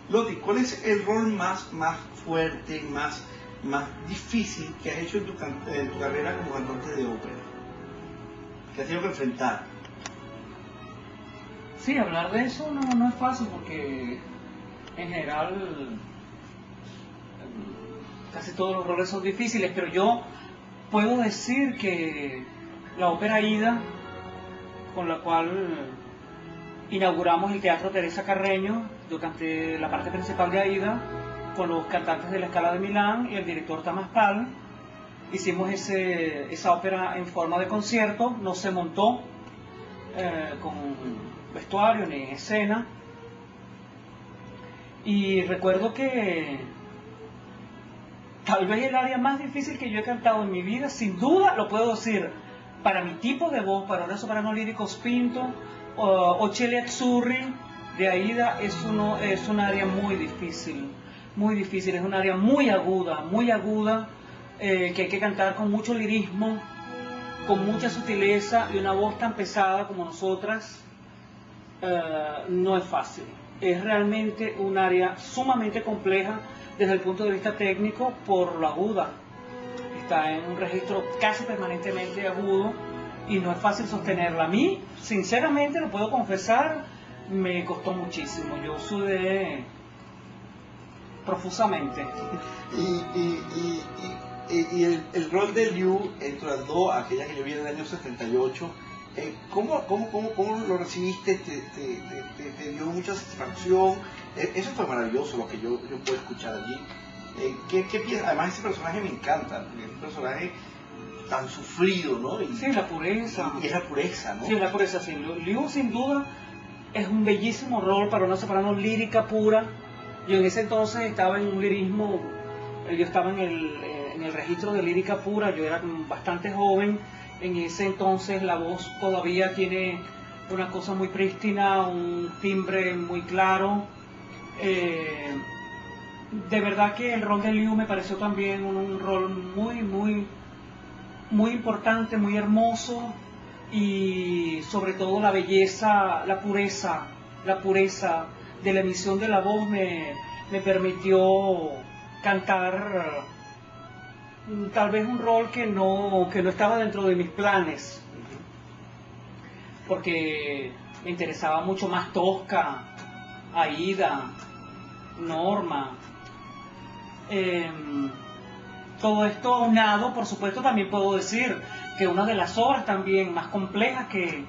Loti, ¿cuál es el rol más fuerte, más difícil que has hecho en tu carrera como cantante de ópera? ¿Que has tenido que enfrentar? Sí, hablar de eso no es fácil porque en general casi todos los roles son difíciles, pero yo puedo decir que la ópera Aída, con la cual inauguramos el Teatro Teresa Carreño, yo canté la parte principal de Aída con los cantantes de la Scala de Milán y el director Tamás Pal. Hicimos esa ópera en forma de concierto, no se montó con vestuario ni escena. Y recuerdo que tal vez el área más difícil que yo he cantado en mi vida, sin duda, lo puedo decir, para mi tipo de voz, para una soprano lírico spinto o Cieli Azzurri de Aída, es un área muy difícil, es un área muy aguda, que hay que cantar con mucho lirismo, con mucha sutileza, y una voz tan pesada como nosotras no es fácil. Es realmente un área sumamente compleja desde el punto de vista técnico por lo aguda. Está en un registro casi permanentemente agudo y no es fácil sostenerla. A mí, sinceramente, lo puedo confesar, me costó muchísimo. Yo sudé profusamente. Y el rol de Liu entrando a aquella que yo vi en el año 78, ¿cómo lo recibiste? ¿Te dio mucha satisfacción? Eso fue maravilloso lo que yo pude escuchar allí. ¿Qué piensas? Además ese personaje me encanta, es un personaje tan sufrido, ¿no? Sí, la pureza. Y es la pureza, ¿no? Sí, la pureza, sí. Liu sin duda es un bellísimo rol para una soprano lírica pura. Yo en ese entonces estaba en un lirismo, yo estaba en el registro de lírica pura, yo era bastante joven. En ese entonces la voz todavía tiene una cosa muy prístina, un timbre muy claro. De verdad que el rol de Liu me pareció también un rol muy importante, muy hermoso, y sobre todo la belleza, la pureza de la emisión de la voz me permitió cantar tal vez un rol que no estaba dentro de mis planes, porque me interesaba mucho más Tosca, Aída, Norma. Todo esto aunado, por supuesto, también puedo decir que una de las obras también más complejas que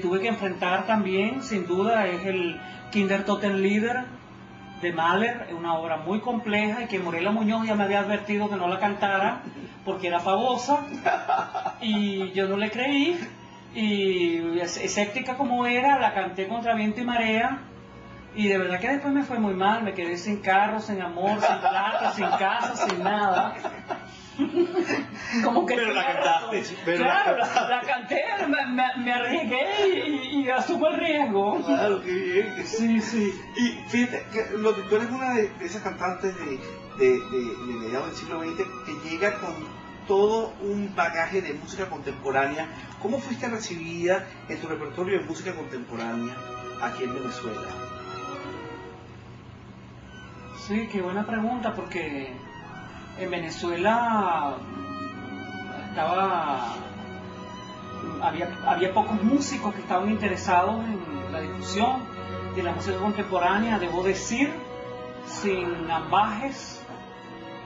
tuve que enfrentar también, sin duda, es el Kindertotenlieder de Mahler. Es una obra muy compleja y que Morela Muñoz ya me había advertido que no la cantara porque era pavosa, y yo no le creí, y escéptica como era, la canté contra viento y marea. Y de verdad que después me fue muy mal, me quedé sin carro, sin amor, sin plata, sin casa, sin nada. Como que pero la cantaste. Claro, la canté, me arriesgué y asumo el riesgo. Claro, qué bien. Sí. Y fíjate, que tú eres una de esas cantantes de mediados del siglo XX que llega con todo un bagaje de música contemporánea. ¿Cómo fuiste recibida en tu repertorio de música contemporánea aquí en Venezuela? Sí, qué buena pregunta, porque en Venezuela había pocos músicos que estaban interesados en la difusión de la música contemporánea. Debo decir, sin ambajes,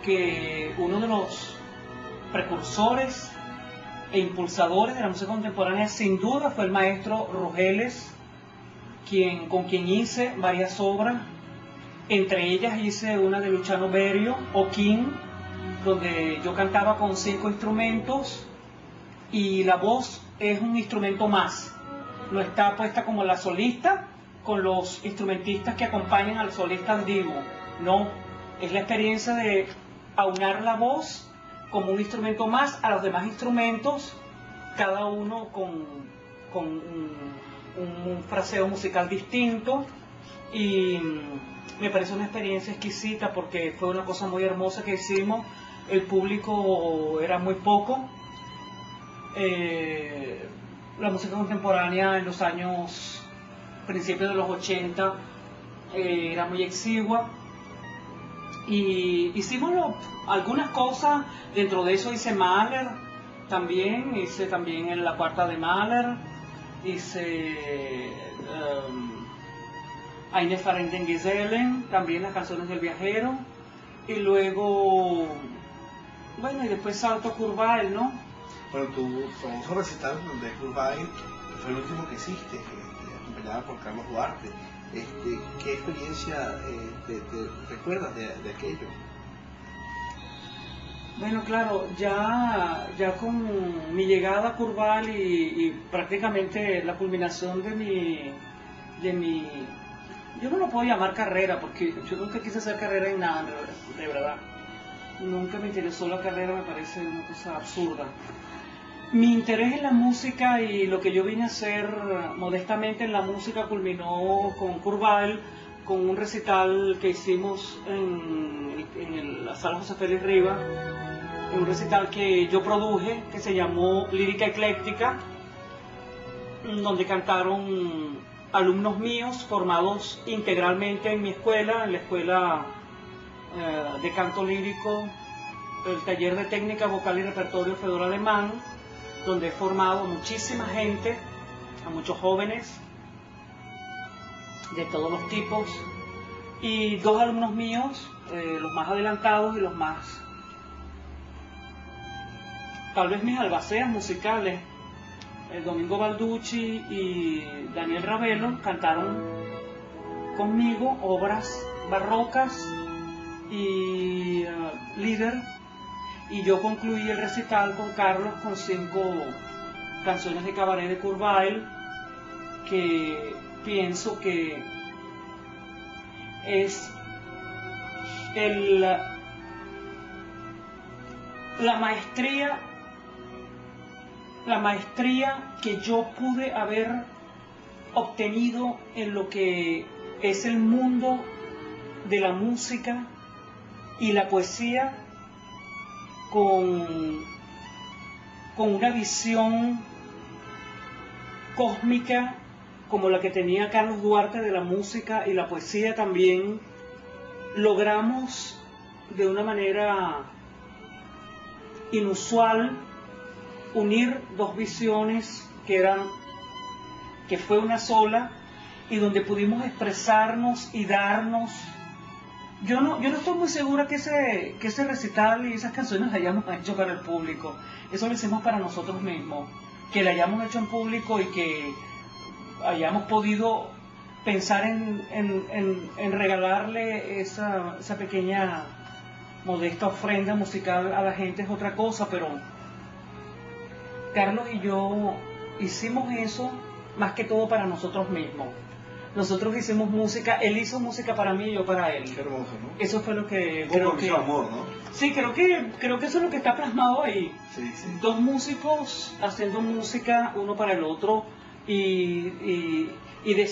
que uno de los precursores e impulsadores de la música contemporánea sin duda fue el maestro Rugeles, con quien hice varias obras. Entre ellas hice una de Luciano Berio, Oquín, donde yo cantaba con 5 instrumentos y la voz es un instrumento más. No está puesta como la solista con los instrumentistas que acompañan al solista andino. No, es la experiencia de aunar la voz como un instrumento más a los demás instrumentos, cada uno con un fraseo musical distinto, y me parece una experiencia exquisita porque fue una cosa muy hermosa que hicimos. El público era muy poco. La música contemporánea en los años, principios de los 80, era muy exigua. Y hicimos algunas cosas, dentro de eso hice Mahler también, hice también en la cuarta de Mahler, hice Eine Fahrt in Gesellen, también las canciones del viajero, y luego, bueno, y después salto a Kurzweil, ¿no? Bueno, tu famoso recital de Kurzweil fue el último que hiciste, acompañada por Carlos Duarte. ¿Qué experiencia te recuerdas de aquello? Bueno, claro, ya con mi llegada a Kurzweil y prácticamente la culminación de mi, yo no lo puedo llamar carrera, porque yo nunca quise hacer carrera en nada, de verdad. Nunca me interesó la carrera, me parece una cosa absurda. Mi interés en la música y lo que yo vine a hacer modestamente en la música culminó con Kurzweil, con un recital que hicimos en la sala José Félix Rivas, un recital que yo produje, que se llamó Lírica Ecléctica, donde cantaron alumnos míos formados integralmente en mi escuela, en la escuela de canto lírico, el taller de técnica vocal y repertorio Fedor Alemán, donde he formado a muchísima gente, a muchos jóvenes de todos los tipos, y dos alumnos míos, los más adelantados y los más, tal vez mis albaceas musicales, el Domingo Balducci y Daniel Ravelo, cantaron conmigo obras barrocas y líder. Y yo concluí el recital con Carlos con 5 canciones de cabaret de Kurzweil, que pienso que es la maestría que yo pude haber obtenido en lo que es el mundo de la música y la poesía, con una visión cósmica como la que tenía Carlos Duarte de la música y la poesía también. Logramos de una manera inusual unir dos visiones que fue una sola, y donde pudimos expresarnos y darnos. Yo no estoy muy segura que ese recital y esas canciones las hayamos hecho para el público. Eso lo hicimos para nosotros mismos. Que la hayamos hecho en público y que hayamos podido pensar en regalarle esa pequeña, modesta ofrenda musical a la gente es otra cosa, pero Carlos y yo hicimos eso más que todo para nosotros mismos. Nosotros hicimos música, él hizo música para mí y yo para él. Qué hermoso, ¿no? Eso fue lo que creo que... amor, ¿no? Sí, creo que eso es lo que está plasmado ahí. Sí, sí. Dos músicos haciendo música uno para el otro y